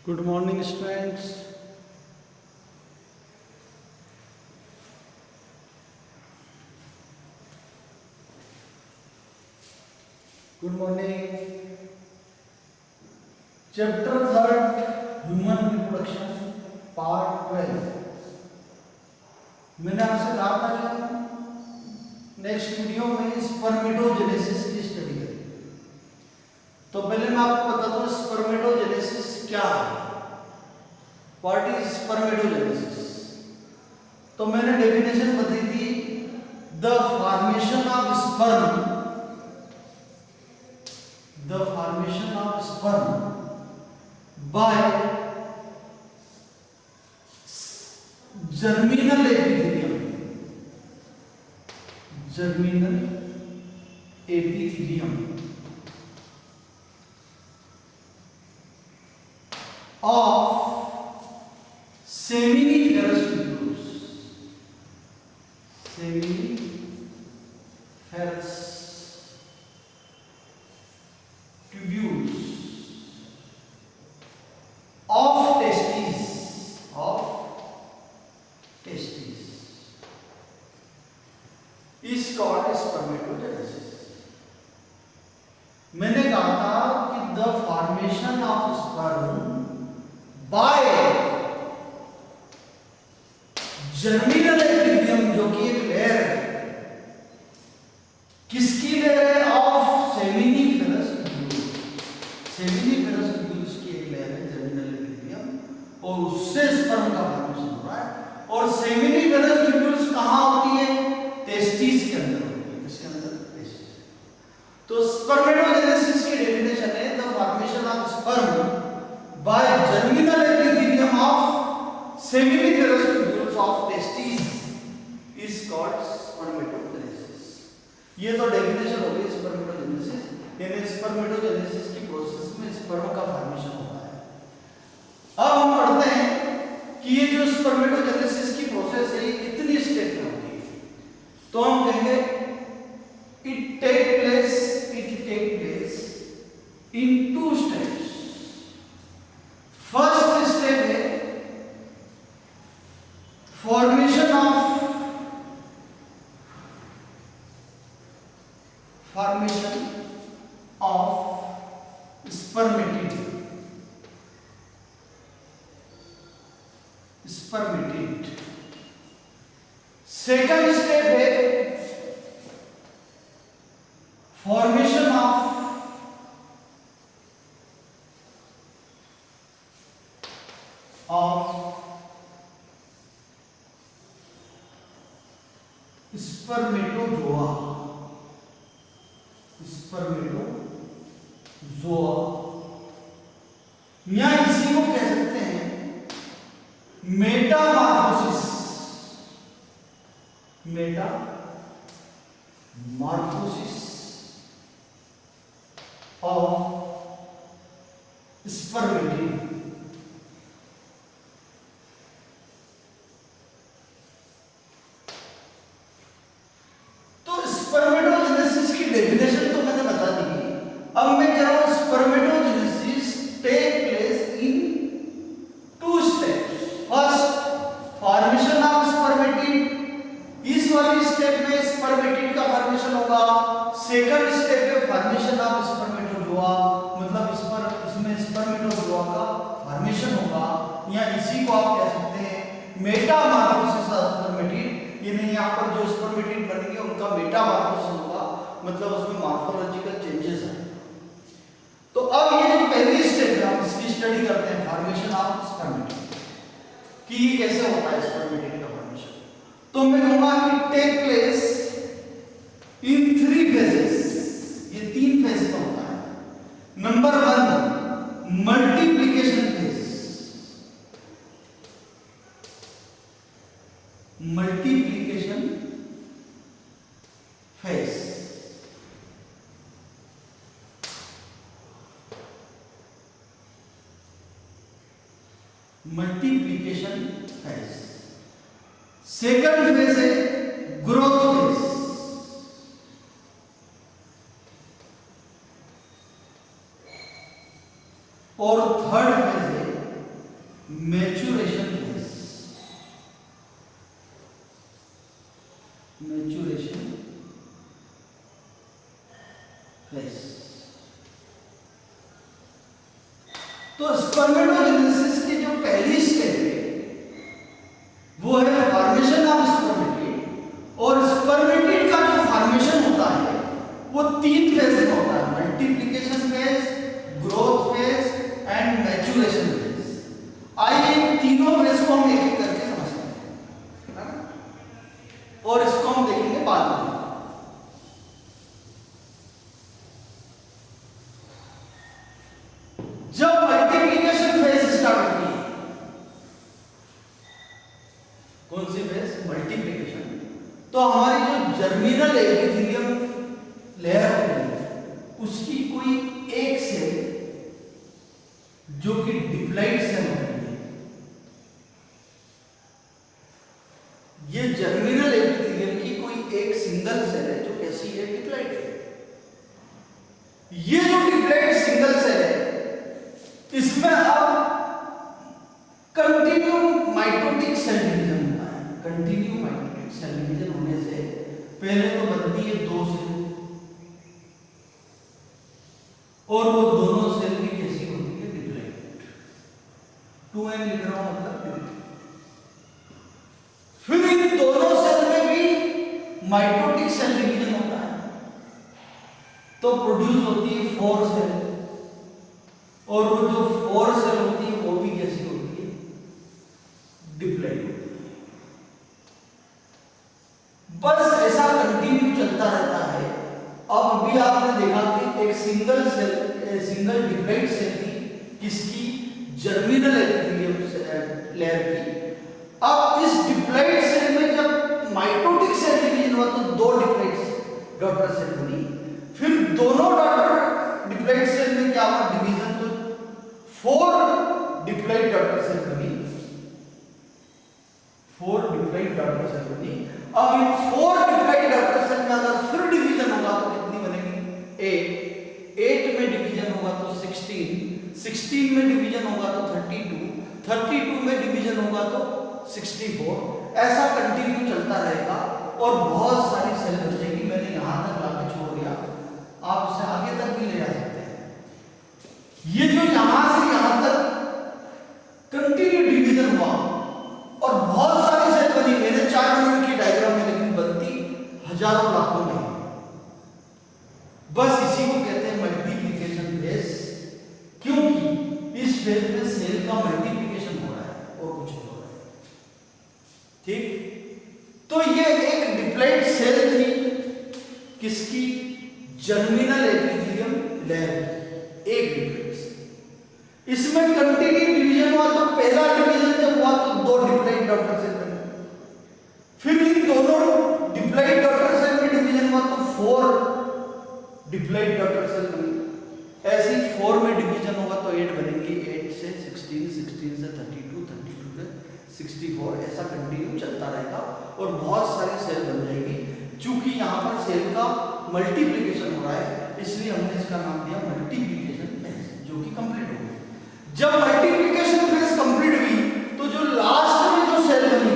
Good morning, students. Good morning. Chapter 3 Human Reproduction Part 12. मैंने आपसे कहा था कि हम नेक्स्ट वीडियो में स्पर्मेटोजेनेसिस की स्टडी करेंगे। तो पहले मैं आपको बता दूं स्पर्मेटोजेनेसिस क्या है। What is spermatogenesis? तो मैंने डेफिनेशन बताई थी, the formation of sperm bye germinal epithelium of seminiferous tubules of testes is called spermatogenesis. मैंने कहा था कि the formation of sperm bye germinal epithelium, जो कि एक लेयर है, किसकी लेयर है? ऑफ सेमिनिफेरस ट्यूब्यूल्स की एक लेयर है जर्मिनल एपिथेलियम, और उससे स्पर्म का फॉर्मेशन हो रहा है। और सेमिनिफेरस ट्यूब्यूल्स कहां होती है? टेस्टिस के अंदर होती है। किसके अंदर? टेस्टिस। तो स्पर्मेटोजेनेसिस की डेफिनेशन है, the formation of sperm bye germinal epithelium of seminiferous tubules of testis is called spermatogenesis. ये तो डेफिनेशन हो गई स्पर्मेटोजेनेसिस, यानी स्पर्मेटोजेनेसिस की प्रोसेस में स्पर्म का फॉर्मेशन होता है। अब हम पढ़ते हैं कि ये जो स्पर्मेटोजेनेसिस की प्रोसेस है, ये कितनी स्टेप में होती है। तो हम कहेंगे it take place in 2 steps. First step है formation of spermatid. Second step है फॉर्मेशन ऑफ स्पर्मेटोजोआ। या इसी को कह सकते हैं मेटामॉर्फोसिस ऑफ स्पर्मेटिड। तो स्पर्मेटोजेनेसिस की डेफिनेशन तो मैंने बता दी। अब मैं कह रहा हूं spermatogenesis take place in 2 steps. First formation of spermatid, इस वाली स्टेप में स्पर्मेटिड का फॉर्मेशन होगा। सेकंड स्टेप पे फॉर्मेशन ऑफ स्पर्मेटोजोआ, मतलब इसमें स्पर्मेटोजोआ का फॉर्मेशन होगा, या इसी को आप कह सकते हैं मेटामॉर्फोसिस ऑफ स्पर्मेटिड। यानी यहां पर जो स्पर्मेटिड बनेंगे उनका मेटामॉर्फोसिस होगा, मतलब उसमें मॉर्फोलॉजिकल चेंजेस आए। तो अब ये जो पहली स्टेप है, हम इसकी स्टडी करते हैं फॉर्मेशन ऑफ स्पर्मेटिड कि ये कैसे होता है स्पर्मेटिड का फॉर्मेशन। तो मैं कहूंगा कि टेक प्लेस इन 3 फेजेस। ये 3 फेज में होता है। Number 1 multiplication phase. Multiplication phase. Second phase है ग्रोथ फेज। और थर्ड फेज है मैच्योरेशन फेज, मैच्योरेशन फेज। तो स्पर्मेटोजेनेसिस की जो पहली स्टेज है वो है फॉर्मेशन ऑफ स्पर्मेटिड, और स्पर्मेटिड का जो फॉर्मेशन होता है वो 3 फेज में होता है, multiplication phase, growth phase and maturation phase. आइए इन तीनों फेज को हम एक एक करके समझते हैं, और इसको हम देखेंगे बाद में। जब मल्टीप्लिकेशन फेज स्टार्ट होती है, कौन सी फेज? मल्टीप्लिकेशन। तो हमारी जो जर्मिनल एपिथेलियम लेयर होती है उसकी कोई एक सेल जो कि डिप्लॉइड सेल होती है, ये जर्मिनल एपिथेलियम की कोई एक सिंगल सेल है जो कैसी है? डिप्लॉइड है। ये जो डिप्लॉइड सिंगल सेल है इसमें अब कंटिन्यू माइटोटिक सेल डिवीजन होता है। कंटिन्यू माइटोटिक सेल डिवीजन होने से पहले तो बनती है 2 सेल, और वो दोनों सेल भी कैसी होती है? डिप्लॉइड। 2n लिख रहा हूं मतलब डिप्लॉइड। फिर इन दोनों सेल में भी माइटोटिक सेल डिवीजन होता है, तो प्रोड्यूस होती है 4 सेल, और वो जो 4 सेल होती है वो भी कैसी होती है? डिप्लॉइड होती है। बस ऐसा कंटिन्यू चलता रहता है। अब अभी आपने देखा कि एक single cell, single diploid cell थी, किसकी? जर्मिनल एपिथेलियम लेयर की। अब इस डिप्लॉइड सेल में जब माइटोटिक सेल डिवीजन हुआ तो 2 डिप्लॉइड डॉटर सेल बनी। फिर दोनों डॉटर डिप्लॉइड सेल में क्या हुआ? डिवीजन, तो 4 डिप्लॉइड डॉटर सेल बनी, 4 डिप्लॉइड डॉटर सेल बनी। अब इन 4 डिप्लॉइड डॉटर सेल में अगर फिर डिवीजन होगा तो कितनी बनेगी? 8 में डिवीजन होगा तो 16 में डिवीजन होगा तो 32 में डिवीजन होगा तो 64। ऐसा कंटिन्यू चलता रहेगा और बहुत सारी सेल बन जाएगी। मैंने यहां तक लाके छोड़ दिया, आप इसे आगे तक भी ले जा सकते हैं। ये जो यहां से यहां तक कंटिन्यू डिवीजन हुआ और बहुत सारी सेल बनी। मैंने 4 मिनट की डायग्राम में, लेकिन बनती हजारों लाखों में। बस इसी को कहते हैं मल्टीप्लिकेशन फेज, क्योंकि इस फेज में सेल का मल्टीप्लिकेशन हो रहा है और कुछ नहीं हो रहा है। ठीक, तो ये एक डिप्लॉइड सेल थी, किसकी? जर्मिनल एपिथेलियम लेयर, एक डिप्लॉइड सेल। इसमें कंटिन्यू डिवीजन हुआ, तो पहला डिवीजन जब हुआ तो 2 डिप्लॉइड डॉटर सेल बने। फिर इन दोनों डिप्लॉइड डॉटर सेल में डिवीजन हुआ तो 4 डिप्लॉइड डॉटर सेल बनी। ऐसे ही 4 में डिवीजन होगा तो 8 बनेंगे, 8 से 16, 16 से 32, 32 से 64। ऐसा कंटिन्यू चलता रहेगा और बहुत सारी सेल बन जाएगी। चूंकि यहाँ पर सेल का मल्टीप्लिकेशन हो रहा है, इसलिए हमने इसका नाम दिया मल्टीप्लिकेशन फेज, जो कि कंप्लीट हो गई। जब मल्टीप्लिकेशन फेज कंप्लीट हुई तो जो लास्ट में जो सेल बनी,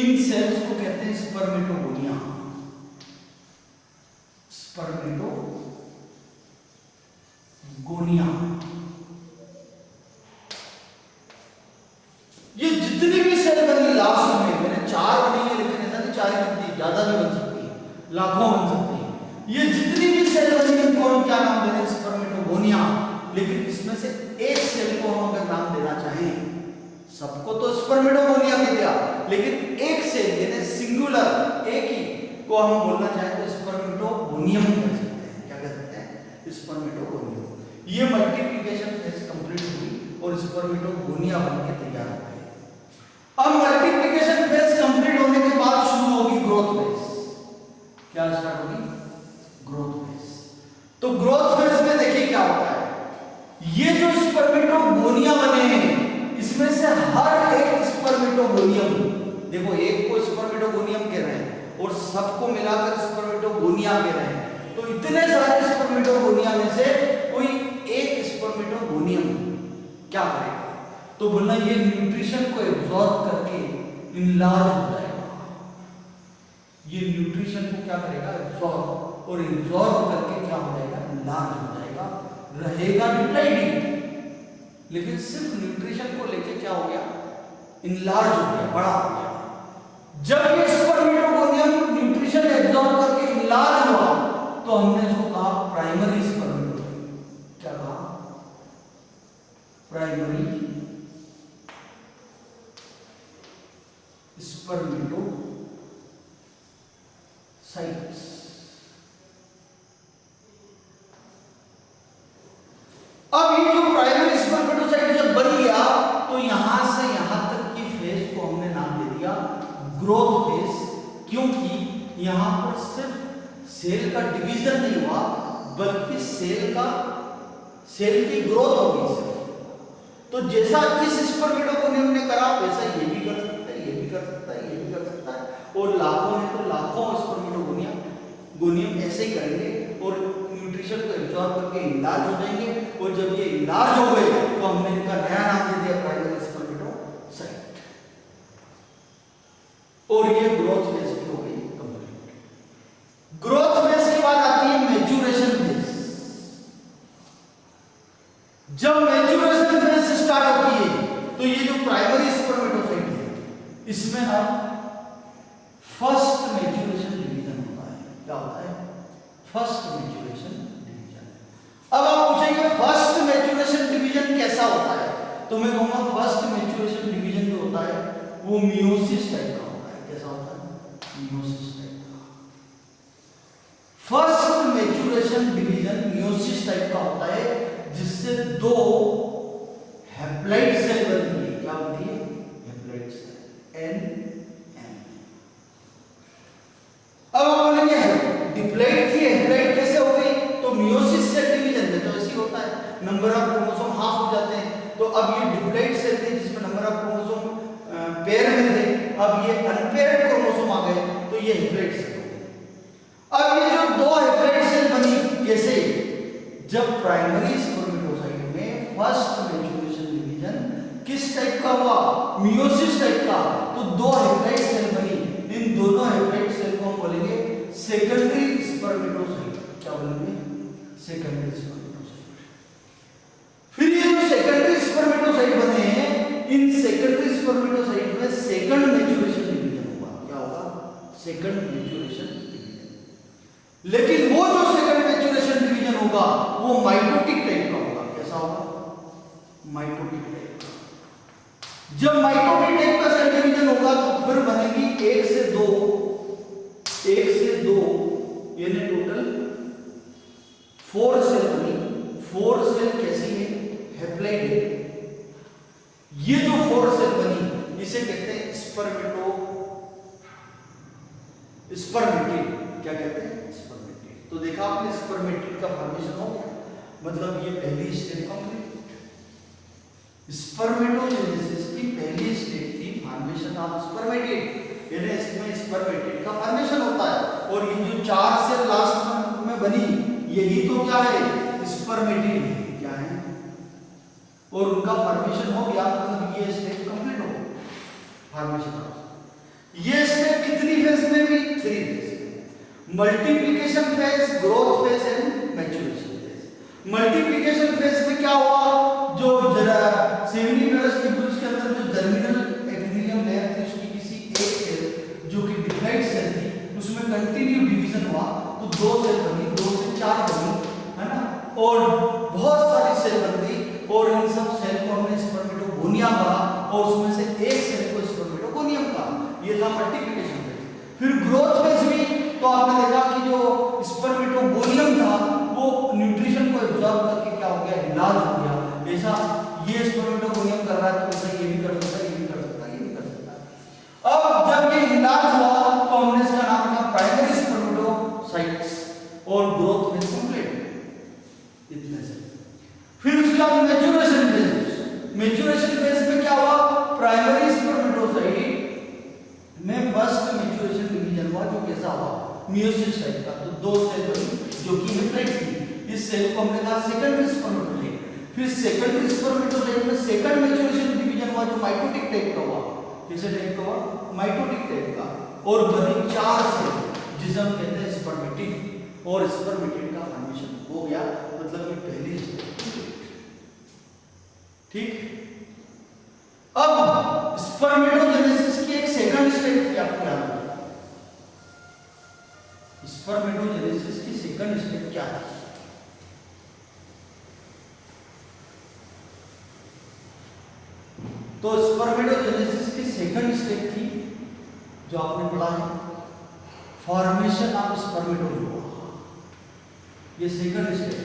इन सेल्स को कहते हैं स्पर्मेटोगोनिया। स्पर्मेटोगोनिया। ये जितनी भी सेल बनी लास्ट में, मैंने 4 बनी है, लेकिन ऐसा नहीं 4 ही बनती, ज्यादा भी बन सकती है, लाखों बन सकती है। ये जितनी भी सेल बनी इनको हम क्या नाम दे रहे हैं? स्पर्मेटोगोनिया। लेकिन इसमें से एक सेल को हम अगर नाम देना चाहें, सबको तो स्पर्मेटोगोनिया कह दिया, लेकिन एक सेल यानी सिंगुलर एक ही को हम बोलना चाहें तो स्पर्मेटोगोनियम कह सकते हैं। क्या कह सकते हैं? स्पर्मेटोगोनियम। ये मल्टीप्लिकेशन फेज कंप्लीट हुई और स्पर्मेटोगोनिया बन के तैयार हो गए। अब मल्टीप्लिकेशन फेज कंप्लीट होने के बाद शुरू होगी ग्रोथ फेज। क्या स्टार्ट होगी? Growth phase. तो ग्रोथ फेज में देखिए क्या होता है, ये जो स्पर्मेटोगोनिया बने हैं इसमें से हर एक स्पर्मेटोगोनियम, देखो एक को स्पर्मेटोगोनियम कह रहे हैं और सबको मिलाकर स्पर्मेटोगोनिया कह रहे हैं, तो इतने सारे स्पर्मेटोगोनिया में से कोई एक स्पर्मेटोगोनियम क्या करेगा? तो बोलना ये न्यूट्रिशन को एब्जॉर्ब करके इनलार्ज हो जाएगा। ये न्यूट्रिशन को क्या करेगा? एब्जॉर्ब, और एब्जॉर्ब करके क्या हो जाएगा? इनलार्ज हो जाएगा, रहेगा डिप्लाइडिंग, लेकिन सिर्फ न्यूट्रिशन को लेके क्या हो गया? इनलार्ज हो गया, बड़ा हो गया। जब ये स्पर्मेटोगोनियम न्यूट्रिशन एब्जॉर्ब करके इनलार्ज हुआ तो हमने इसको कहा प्राइमरी स्पर्मेटोसाइट। क्या कहा? Primary spermatocytes. अब ये जो प्राइमरी स्पर्मेटोसाइट जब बन गया तो यहां से यहां तक की फेज को हमने नाम दे दिया ग्रोथ फेज, क्योंकि यहां पर सिर्फ सेल का डिवीजन नहीं हुआ बल्कि सेल की ग्रोथ होगी सिर्फ। तो जैसा इस स्पर्मेटोगोनियम ने करा वैसा ये भी कर सकता है, ये भी कर सकता है, ये भी कर सकता है, और लाखों है तो लाखों स्पर्मेटोगोनियम ऐसे ही करेंगे और न्यूट्रिशन को एब्जॉर्ब करके इनलार्ज हो जाएंगे, और जब ये इनलार्ज हो गए तो हमने इनका नया नाम दे दिया प्राइमरी स्पर्मेटोसाइट, और ये ग्रोथ फेज की हो गई कंप्लीट। ग्रोथ फेज के बाद आती है मैच्योरेशन फेज। जब मैच्योरेशन फेज स्टार्ट होती है तो ये जो प्राइमरी स्पर्मेटोसाइट है इसमें अब फर्स्ट मैच्योरेशन डिवीजन होता है। क्या होता है? First maturation division. अब आप पूछेंगे फर्स्ट मैच्योरेशन डिवीजन कैसा होता है, तो मैं कहूंगा फर्स्ट मैच्योरेशन डिवीजन जो होता है वो मियोसिस टाइप का होता है। कैसा होता है? मियोसिस टाइप का। First maturation division meiosis type का होता है, जिससे दो हैप्लॉइड सेल बनती है। क्या बनती है? Haploid cell, N N. अब आप बोलेंगे डिप्लॉइड थी, हैप्लॉइड कैसे हो गई? तो मियोसिस सेल डिवीजन में तो ऐसे होता है, नंबर ऑफ क्रोमोसोम हाफ हो जाते हैं। तो अब ये डिप्लॉइड सेल थी जिसमें नंबर ऑफ क्रोमोसोम पेयर में थे, अब ये अनपेयर्ड क्रोमोसोम आ गए तो ये हैप्लॉइड सेल हो गए। अब ये जो दो हैप्लॉइड सेल बनी कैसे? जब प्राइमरी स्पर्मेटोसाइट में फर्स्ट मैच्योरेशन डिवीजन किस टाइप का हुआ? मियोसिस टाइप का। तो दो हैप्लॉइड सेल बनी, इन दोनों हैप्लॉइड सेल को हम बोलेंगे सेकेंडरी स्पर्मेटोसाइट। क्या बोलेंगे? Secondary spermatocyte. फिर ये जो सेकेंडरी स्पर्मेटोसाइट बने हैं, इन सेकेंडरी स्पर्मेटोसाइट में सेकंड मैच्योरेशन डिवीजन होगा। क्या होगा? Second maturation division. लेकिन वो जो सेकंड मैच्योरेशन डिवीजन होगा वो माइटोटिक टाइप का होगा। कैसा होगा? माइटोटिक टाइप का। जब माइटोटिक टाइप का सेल डिवीजन होगा तो फिर बनेगी एक से दो यानी टोटल 4 सेल बनी। 4 सेल कैसी है? हैप्लॉइड है। ये जो 4 सेल बनी इसे कहते हैं स्पर्मेटिड। क्या कहते हैं? स्पर्मेटिड। तो देखा आपने स्पर्मेटिड का फॉर्मेशन हो गया, मतलब ये पहली स्टेप कंप्लीट। स्पर्मेटोजेनेसिस की पहली स्टेप थी फॉर्मेशन ऑफ स्पर्मेटिड, यानी इसमें स्पर्मेटिड का फॉर्मेशन होता है। और ये जो 4 सेल लास्ट में बनी यही तो क्या है? स्पर्मेटिड है। क्या है? और उनका फॉर्मेशन हो गया, मतलब ये स्टेप कंप्लीट हो गई फॉर्मेशन ऑफ। ये स्टेप कितनी फेज में भी? 3 फेज में। Multiplication phase, growth phase and maturation phase. Multiplication phase में क्या हुआ? जो सेमिनिफेरस ट्यूब्यूल्स के अंदर जो जर्मिनल एपिथेलियम लेयर थी उसकी किसी एक सेल जो कि डिप्लॉइड सेल थी उसमें कंटिन्यू डिवीजन हुआ, तो 2 सेल बनी, 2 से 4 बनी, है ना, और बहुत सारी सेल बन गई, और इन सब सेल को हमने स्पर्मेटोगोनिया कहा, और उसमें से एक सेल को स्पर्मेटोगोनियम कहा। ये था मल्टीप्लिकेशन फेज। फिर ग्रोथ फेज भी तो आपने देखा कि जो स्पर्मेटोगोनियम था वो न्यूट्रिशन को एब्जॉर्ब करके क्या हो गया? इनलार्ज हो गया। ऐसा ये स्पर्मेटोगोनियम कर रहा है तो वैसा ये भी कर सकता है, ये भी कर सकता है, ये भी कर सकता है। अब जब ये इनलार्ज हुआ तो हमने इसका नाम रखा प्राइमरी स्पर्मेटोसाइट्स, और ग्रोथ फेज कंप्लीट इतने से। फिर उसके बाद मैच्योरेशन फेज। मैच्योरेशन फेज में क्या हुआ? प्राइमरी स्पर्मेटोसाइट में फर्स्ट मैच्योरेशन डिवीजन हुआ, जो कैसा हुआ? मियोसिस टाइप का। तो 2 सेल बनी जो कि हैप्लॉइड थी। इस सेल को हमने कहा सेकेंडरी स्पर्मेटोसाइट। फिर सेकेंडरी स्पर्मेटोजाइट में सेकंड मैच्योरेशन डिवीजन हुआ जो माइटोटिक टाइप का हुआ। किसे टाइप का हुआ? माइटोटिक टाइप का। और बनी 4 सेल जिसे हम कहते हैं स्पर्मेटिड, और स्पर्मेटिड का फॉर्मेशन हो गया, मतलब ये पहली स्टेज। ठीक। अब स्पर्मेटोजेनेसिस की एक सेकंड स्टेज थी, आपको याद होगा। स्पर्मेटोजेनेसिस की सेकंड स्टेज क्या है? तो स्पर्मेटोजेनेसिस की सेकंड स्टेज थी जो आपने पढ़ा है, फॉर्मेशन ऑफ स्पर्मेटोजोआ। ये second stage,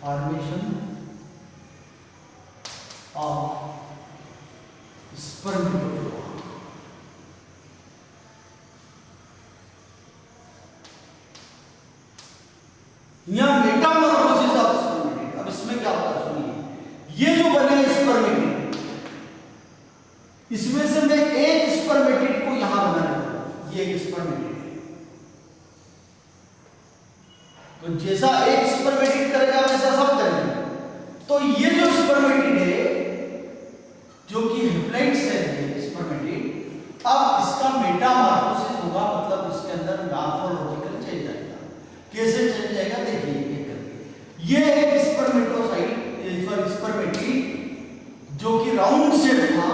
formation of spermatozoa. या मेटामॉर्फोसिस ऑफ स्पर्मेटिड। अब इसमें क्या होता है सुनिए, ये जो बने स्पर्मेटिड, इसमें से मैं एक स्पर्मेटिड को यहां बना लेता हूं, ये एक स्पर्मेटिड है। तो जैसा एक स्पर्मेटिड करेगा वैसा सब करेंगे। तो ये जो स्पर्मेटिड है, जो कि हैप्लॉइड सेल है स्पर्मेटिड, अब इसका मेटामॉर्फोसिस होगा, मतलब इसके अंदर मॉर्फोलॉजिकल चेंज आएगा। कैसे चेंज आएगा देखिए एक करके। ये एक स्पर्मेटोसाइट, सॉरी स्पर्मेटिड जो कि राउंड शेप था,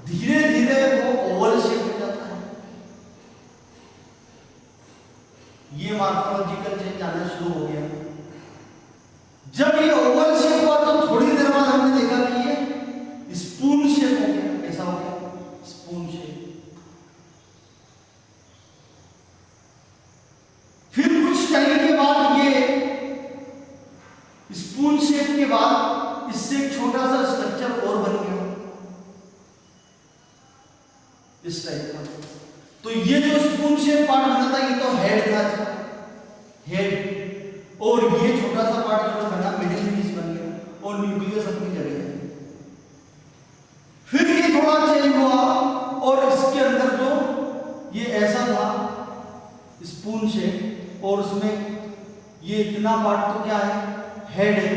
धीरे धीरे वो ओवल शेप में जाता है। ये मॉर्फोलॉजिकल चेंज आना शुरू हो गया। जब ये ओवल शेप हुआ तो थोड़ी देर बाद हमने देखा कि ये स्पून शेप हो गया। कैसा हो गया? Spoon shape. फिर कुछ टाइम के बाद ये स्पून शेप के बाद इससे एक छोटा सा स्ट्रक्चर और बन गया इस टाइप का। तो ये जो स्पून शेप पार्ट बना था ये तो हेड था, हेड, और ये छोटा सा पार्ट जो बना मिडिल पीस बन गया और न्यूक्लियस अपनी जगह है। फिर ये थोड़ा चेंज हुआ और इसके अंदर जो ये ऐसा था स्पून शेप, और उसमें ये इतना पार्ट तो क्या है? हेड है,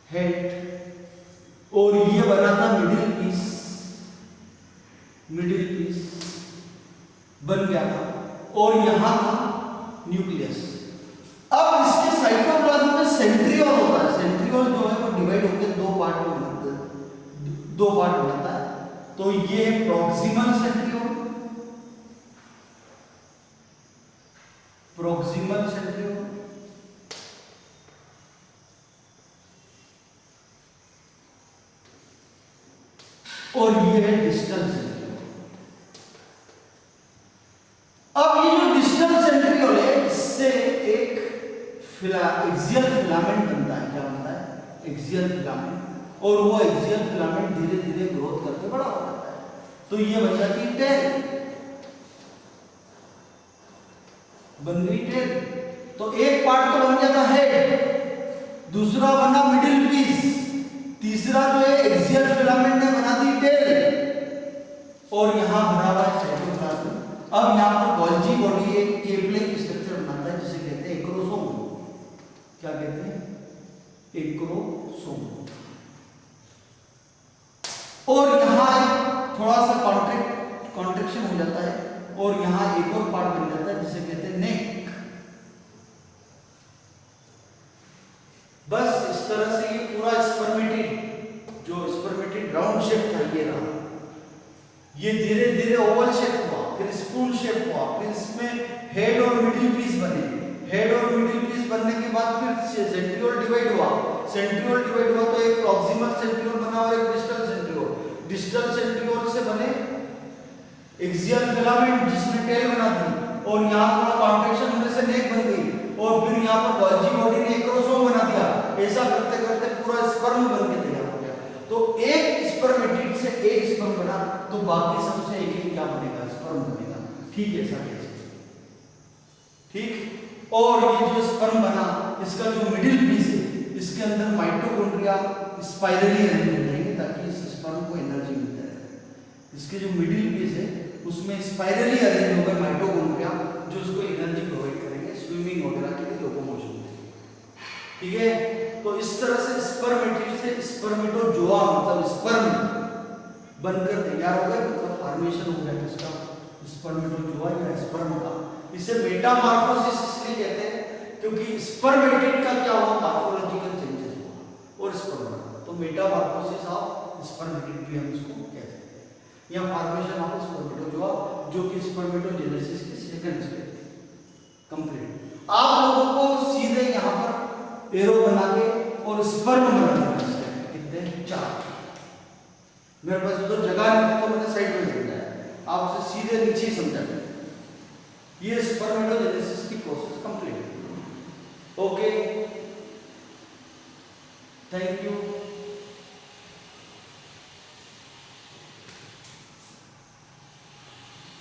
हेड, और ये बना था मिडिल पीस, मिडिल पीस बन गया था, और यहां था न्यूक्लियस। अब इसके साइटोप्लाज्म में सेंट्रियोल होता है। सेंट्रियोल जो है वो डिवाइड होकर दो पार्ट में बनाता है। तो ये है प्रॉक्सिमल सेंट्रियोल, प्रॉक्सिमल सेंट्रियोल, और ये है डिस्टल सेंट्रियोल। अब ये जो डिस्टल सेंट्रियोल है, इससे एक एक्सियल फिलामेंट बनता है। क्या बनता है? Axial filament. और वो एक्सियल फिलामेंट धीरे धीरे ग्रोथ करके बड़ा हो जाता है। तो ये बन जाती है टेल, बन गई टेल। तो एक पार्ट तो बन गया था हेड, दूसरा बना मिडिल पीस, तीसरा जो है एक्सियल फिलामेंट ने बना दी टेल, और यहां भरा हुआ है साइटोप्लाज्म। अब यहां पर गोल्जी बॉडी एक केपले की स्ट्रक्चर बनाता है जिसे कहते हैं एक्रोसोम। क्या कहते हैं? एक्रोसोम। और यहां थोड़ा सा कॉन्ट्रैक्शन हो जाता है, और यहां एक और पार्ट बन जाता है जिसे कहते हैं नेक। बस इस तरह से ये पूरा स्पर्मेटिड, जो स्पर्मेटिड राउंड शेप था, ये रहा। ये धीरे धीरे ओवल शेप हुआ, फिर स्पून शेप हुआ, फिर इसमें हेड और मिडिल पीस बने। हेड और मिडिल पीस बनने के बाद फिर सेंट्रियोल डिवाइड हुआ। सेंट्रियोल डिवाइड हुआ तो एक प्रॉक्सिमल सेंट्रियोल बना और एक डिस्टल सेंट्रियोल। डिस्टल सेंट्रियोल से बने एक्सियल फिलामेंट जिसने टेल बना दी, और यहां थोड़ा कॉन्ट्रैक्शन होने से नेक बन गई, और फिर यहां पर गोल्जी बॉडी ने एक्रोसोम बना दिया। ऐसा करते करते पूरा स्पर्म बन के तैयार हो गया। तो एक स्पर्मेटिड से एक स्पर्म बना, तो बाकी सबसे एक ही क्या बनेगा? स्पर्म बनेगा। ठीक है, ऐसा कैसे? ठीक। और ये जो स्पर्म बना, इसका जो मिडिल पीस है, इसके अंदर माइटोकॉन्ड्रिया स्पाइरली अरेंज हो जाएंगे ताकि इस स्पर्म को एनर्जी मिलता रहे। इसके जो मिडिल पीस है उसमें स्पाइरली अरेंज होगा माइटोकॉन्ड्रिया, जो उसको एनर्जी प्रोवाइड करेंगे स्विमिंग वगैरह के लिए, लोकोमोशन के लिए। ठीक है। तो इस तरह से स्पर्मेटिड से स्पर्मेटोजोआ मतलब स्पर्म बनकर तैयार हो गया, मतलब फॉर्मेशन हो गया किसका, स्पर्मेटोजोआ या स्पर्म का। इसे मेटामॉर्फोसिस इसलिए कहते हैं क्योंकि स्पर्मेटिड का क्या हुआ, मॉर्फोलॉजिकल चेंजेस हुआ और स्पर्म बना, तो मेटामॉर्फोसिस ऑफ स्पर्मेटिड भी हम इसको कहते हैं, या फॉर्मेशन ऑफ स्पर्मेटोजोआ, जो कि स्पर्मेटोजेनेसिस की सेकंड स्टेप थी कंप्लीट। आप लोगों को सीधे यहाँ पर एरो बना के और स्पर्म बनाने कितने 4, मेरे पास तो जगह नहीं थी तो मैंने साइड में लिखा है, आप उसे सीधे नीचे ही समझा दें। ये स्पर्मेटोजेनेसिस की process complete. Okay, thank you.